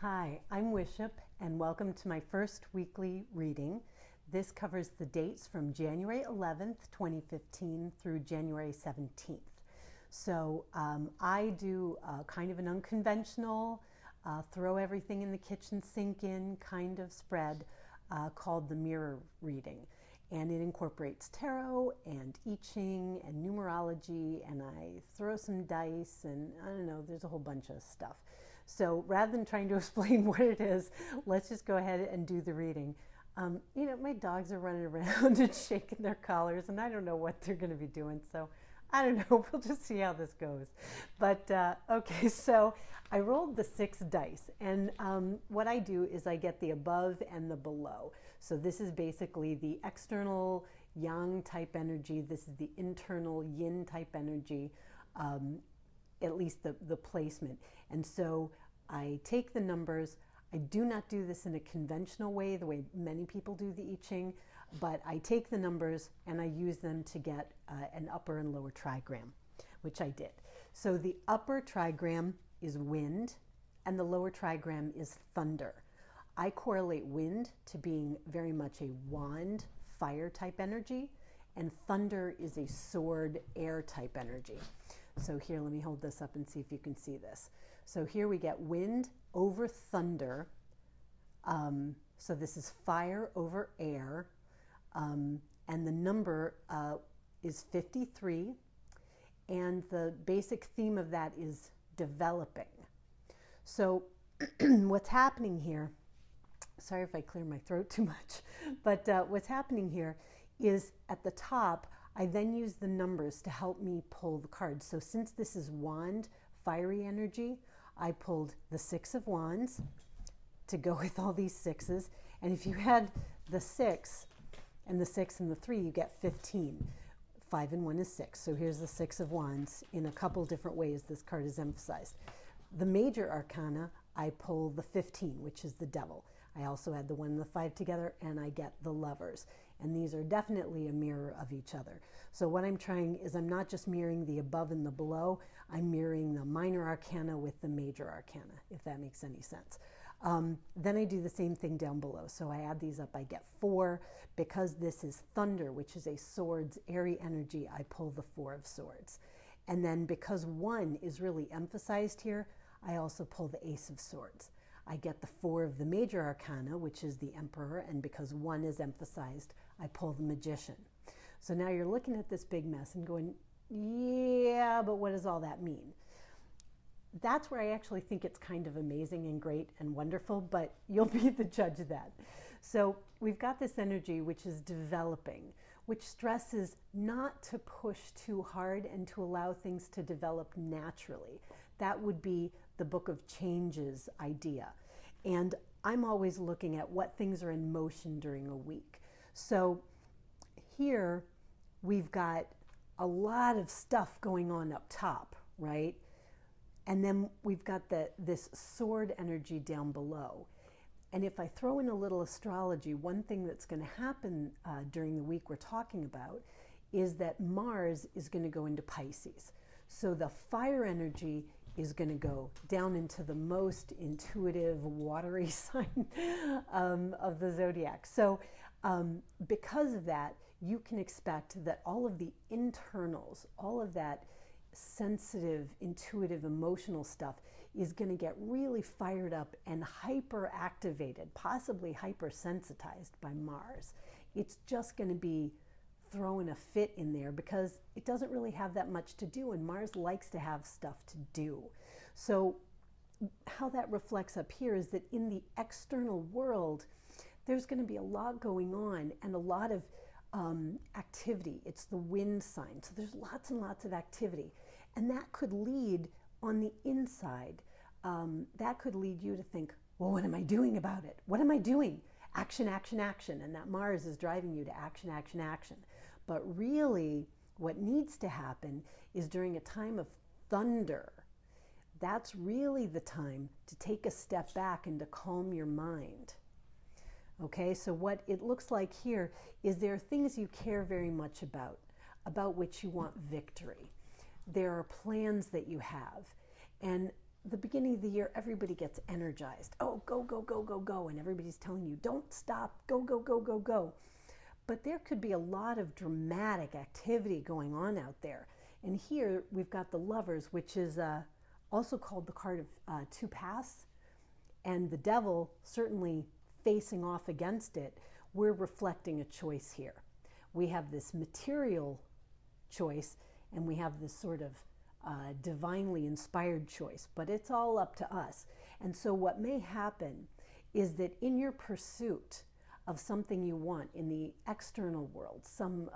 Hi, I'm Wishop, and welcome to my first weekly reading. This covers the dates from January 11th, 2015 through January 17th. So I do kind of an unconventional, throw everything in the kitchen sink in kind of spread called the mirror reading. And it incorporates tarot and I Ching and numerology, and I throw some dice, and I don't know, there's a whole bunch of stuff. So rather than trying to explain what it is, let's just go ahead and do the reading. My dogs are running around and shaking their collars, and I don't know what they're going to be doing. So I don't know. We'll just see how this goes. But okay, so I rolled the 6 dice, and what I do is I get the above and the below. So this is basically the external yang type energy. This is the internal yin type energy, at least the placement. And so I take the numbers. I do not do this in a conventional way, the way many people do the I Ching, but I take the numbers and I use them to get an upper and lower trigram, which I did. So the upper trigram is wind and the lower trigram is thunder. I correlate wind to being very much a wand, fire type energy, and thunder is a sword, air type energy. So here, let me hold this up and see if you can see this. So here we get wind over thunder. So this is fire over air. And the number is 53. And the basic theme of that is developing. So what's happening here, sorry if I clear my throat too much, but what's happening here is at the top, I then use the numbers to help me pull the cards. So since this is wand, fiery energy, I pulled the 6 of wands to go with all these 6s. And if you had the 6 and the 6 and the 3, you get 15. 5 and 1 is 6. So here's the 6 of wands. In a couple different ways, this card is emphasized. The major arcana, I pull the 15, which is the devil. I also add the 1 and the 5 together, and I get the lovers. And these are definitely a mirror of each other. So what I'm trying is I'm not just mirroring the above and the below, I'm mirroring the minor arcana with the major arcana, if that makes any sense. Then I do the same thing down below. So I add these up, I get 4. Because this is thunder, which is a swords, airy energy, I pull the 4 of swords. And then because 1 is really emphasized here, I also pull the ace of swords. I get the 4 of the major arcana, which is the emperor, and because 1 is emphasized, I pull the magician. So now you're looking at this big mess and going, yeah, but what does all that mean? That's where I actually think it's kind of amazing and great and wonderful, but you'll be the judge of that. So we've got this energy which is developing, which stresses not to push too hard and to allow things to develop naturally. That would be the Book of Changes idea. And I'm always looking at what things are in motion during a week. So here we've got a lot of stuff going on up top, right? And then we've got this sword energy down below. And if I throw in a little astrology, one thing that's going to happen during the week we're talking about is that Mars is going to go into Pisces. So the fire energy is going to go down into the most intuitive, watery sign of the zodiac. So because of that, you can expect that all of the internals, all of that sensitive, intuitive, emotional stuff is going to get really fired up and hyperactivated, possibly hypersensitized by Mars. It's just going to be throwing a fit in there because it doesn't really have that much to do, and Mars likes to have stuff to do. So how that reflects up here is that in the external world, there's going to be a lot going on and a lot of activity. It's the wind sign, so there's lots and lots of activity. And that could lead on the inside, that could lead you to think, well, what am I doing about it? What am I doing? Action, action, action. And that Mars is driving you to action, action, action. But really, what needs to happen is during a time of thunder, that's really the time to take a step back and to calm your mind. Okay, so what it looks like here is there are things you care very much about which you want victory. There are plans that you have. And the beginning of the year, everybody gets energized. Oh, go, go, go, go, go. And everybody's telling you, don't stop, go, go, go, go, go. But there could be a lot of dramatic activity going on out there. And here we've got the Lovers, which is also called the card of two paths. And the Devil certainly facing off against it. We're reflecting a choice here. We have this material choice, and we have this sort of divinely inspired choice, but it's all up to us. And so what may happen is that in your pursuit of something you want in the external world, some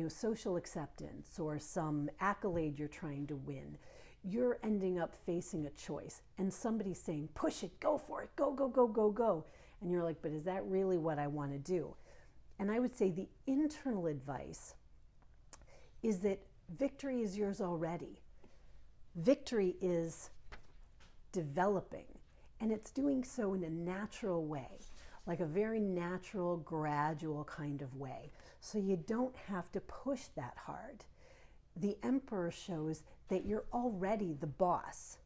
social acceptance or some accolade you're trying to win, you're ending up facing a choice, and somebody's saying, push it, go for it, go, go, go, go, go. And you're like, but is that really what I want to do? And I would say the internal advice is that victory is yours already. Victory is developing, and it's doing so in a natural way, like a very natural, gradual kind of way. So you don't have to push that hard. The Emperor shows that you're already the boss.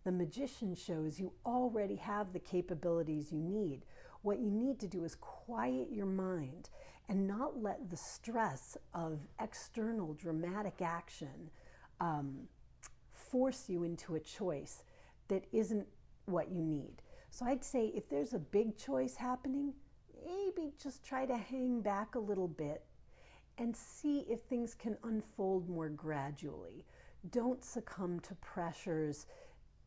The Magician shows you already have the capabilities you need. What you need to do is quiet your mind and not let the stress of external dramatic action force you into a choice that isn't what you need. So I'd say if there's a big choice happening, maybe just try to hang back a little bit and see if things can unfold more gradually. Don't succumb to pressures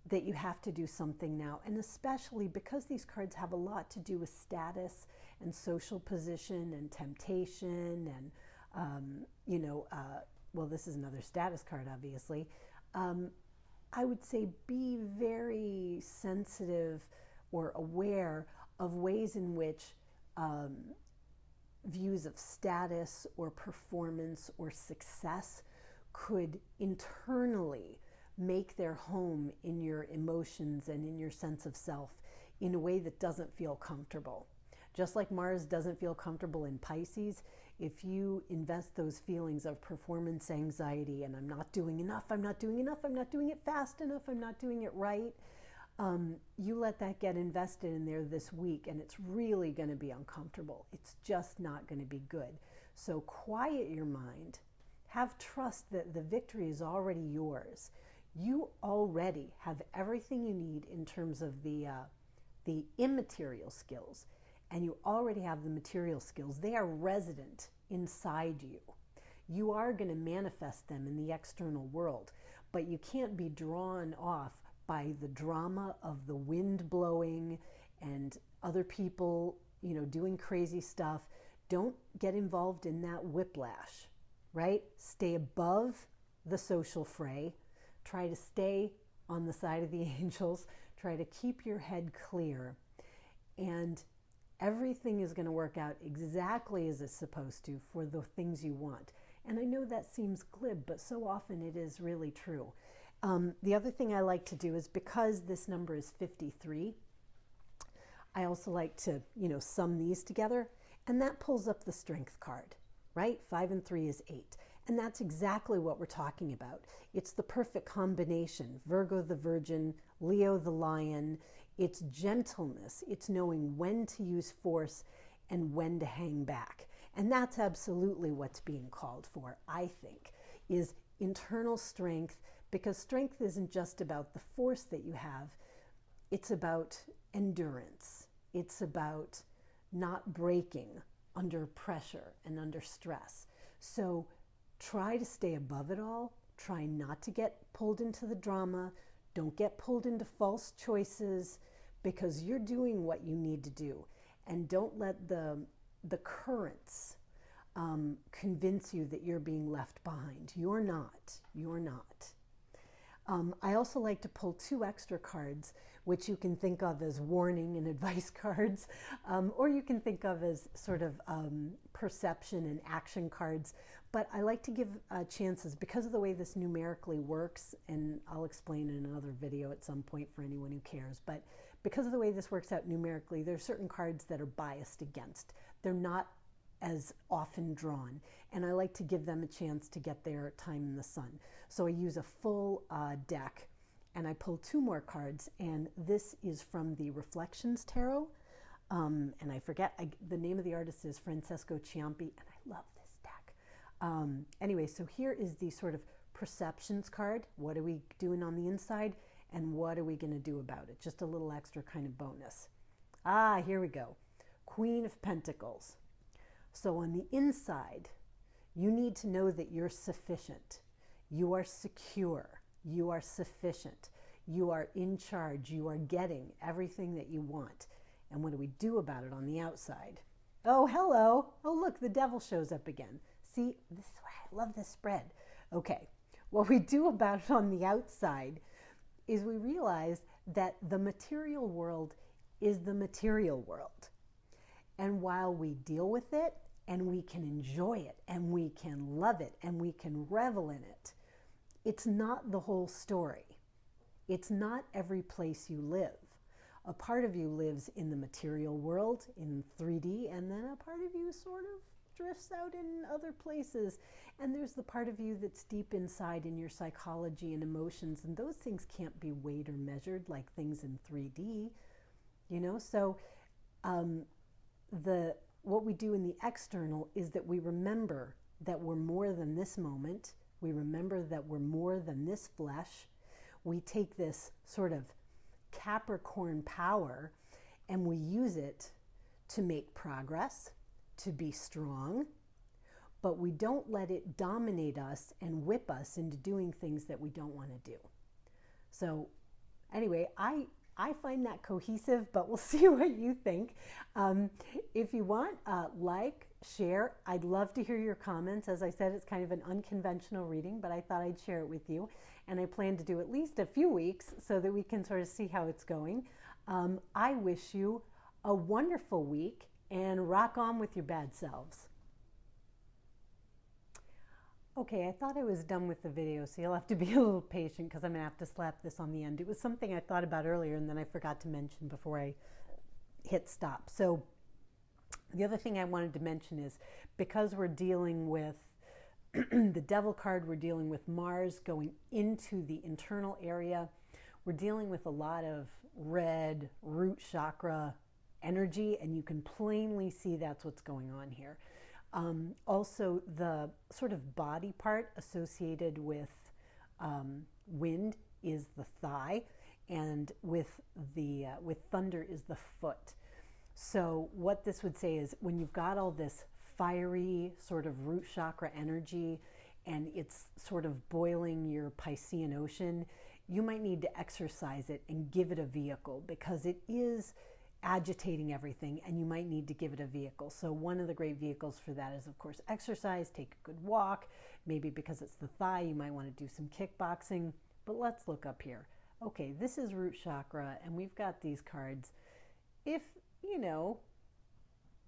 that you have to do something now, and especially because these cards have a lot to do with status and social position and temptation and, well, this is another status card, obviously. I would say be very sensitive or aware of ways in which views of status or performance or success could internally make their home in your emotions and in your sense of self in a way that doesn't feel comfortable. Just like Mars doesn't feel comfortable in Pisces, if you invest those feelings of performance anxiety and I'm not doing enough, I'm not doing enough, I'm not doing it fast enough, I'm not doing it right, you let that get invested in there this week and it's really going to be uncomfortable. It's just not going to be good. So quiet your mind. Have trust that the victory is already yours. You already have everything you need in terms of the immaterial skills, and you already have the material skills. They are resident inside you. You are going to manifest them in the external world, but you can't be drawn off by the drama of the wind blowing and other people, doing crazy stuff. Don't get involved in that whiplash, right? Stay above the social fray. Try to stay on the side of the angels. Try to keep your head clear. And everything is going to work out exactly as it's supposed to for the things you want. And I know that seems glib, but so often it is really true. The other thing I like to do is, because this number is 53, I also like to, sum these together. And that pulls up the strength card, right? 5 and 3 is 8. And that's exactly what we're talking about. It's the perfect combination. Virgo the Virgin, Leo the Lion. It's gentleness. It's knowing when to use force and when to hang back. And that's absolutely what's being called for, I think, is internal strength, because strength isn't just about the force that you have. It's about endurance. It's about not breaking under pressure and under stress. So try to stay above it all. Try not to get pulled into the drama. Don't get pulled into false choices, because you're doing what you need to do. And don't let the currents convince you that you're being left behind. You're not. You're not. I also like to pull 2 extra cards, which you can think of as warning and advice cards, or you can think of as sort of perception and action cards. But I like to give chances because of the way this numerically works, and I'll explain in another video at some point for anyone who cares. But because of the way this works out numerically, there are certain cards that are biased against. They're not as often drawn, and I like to give them a chance to get their time in the sun. So I use a full deck, and I pulled 2 more cards, and this is from the Reflections Tarot. And I forget, the name of the artist is Francesco Ciampi, and I love this deck. Anyway, so here is the sort of perceptions card. What are we doing on the inside, and what are we going to do about it? Just a little extra kind of bonus. Here we go. Queen of Pentacles. So on the inside, you need to know that you're sufficient. You are secure. You are sufficient. You are in charge. You are getting everything that you want. And what do we do about it on the outside? Oh, hello. Oh, look, the devil shows up again. See, this is why I love this spread. Okay, what we do about it on the outside is we realize that the material world is the material world. And while we deal with it, and we can enjoy it, and we can love it, and we can revel in it, it's not the whole story. It's not every place you live. A part of you lives in the material world, in 3D, and then a part of you sort of drifts out in other places. And there's the part of you that's deep inside in your psychology and emotions, and those things can't be weighed or measured like things in 3D, you know? So what we do in the external is that we remember that we're more than this moment. We remember that we're more than this flesh. We take this sort of Capricorn power and we use it to make progress, to be strong, but we don't let it dominate us and whip us into doing things that we don't want to do. So anyway, I find that cohesive, but we'll see what you think. If you want, like, share. I'd love to hear your comments. As I said, it's kind of an unconventional reading, but I thought I'd share it with you. And I plan to do at least a few weeks so that we can sort of see how it's going. I wish you a wonderful week and rock on with your bad selves. Okay, I thought I was done with the video, so you'll have to be a little patient because I'm going to have to slap this on the end. It was something I thought about earlier and then I forgot to mention before I hit stop. So the other thing I wanted to mention is because we're dealing with the Devil card, we're dealing with Mars going into the internal area. We're dealing with a lot of red root chakra energy, and you can plainly see that's what's going on here. Also, the sort of body part associated with wind is the thigh, and with thunder is the foot. So what this would say is when you've got all this fiery sort of root chakra energy and it's sort of boiling your Piscean ocean, you might need to exercise it and give it a vehicle because it is agitating everything and you might need to give it a vehicle. So one of the great vehicles for that is, of course, exercise, take a good walk. Maybe because it's the thigh, you might want to do some kickboxing. But let's look up here. Okay, this is root chakra and we've got these cards. If, you know,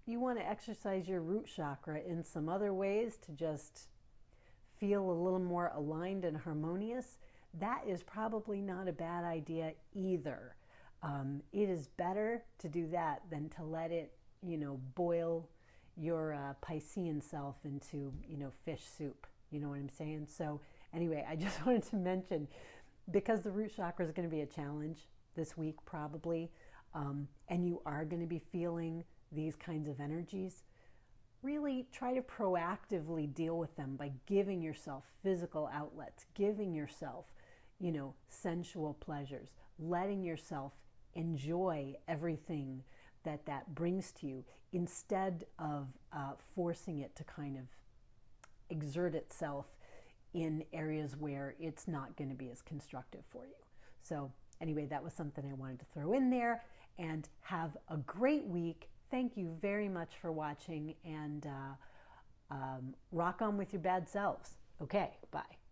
you want to exercise your root chakra in some other ways to just feel a little more aligned and harmonious, that is probably not a bad idea either. It is better to do that than to let it, you know, boil your Piscean self into, you know, fish soup. You know what I'm saying? So anyway, I just wanted to mention, because the root chakra is going to be a challenge this week probably, and you are going to be feeling these kinds of energies, really try to proactively deal with them by giving yourself physical outlets, giving yourself, you know, sensual pleasures, letting yourself enjoy everything that brings to you instead of forcing it to kind of exert itself in areas where it's not going to be as constructive for you. So anyway, that was something I wanted to throw in there, and have a great week. Thank you very much for watching, and rock on with your bad selves. Okay, bye.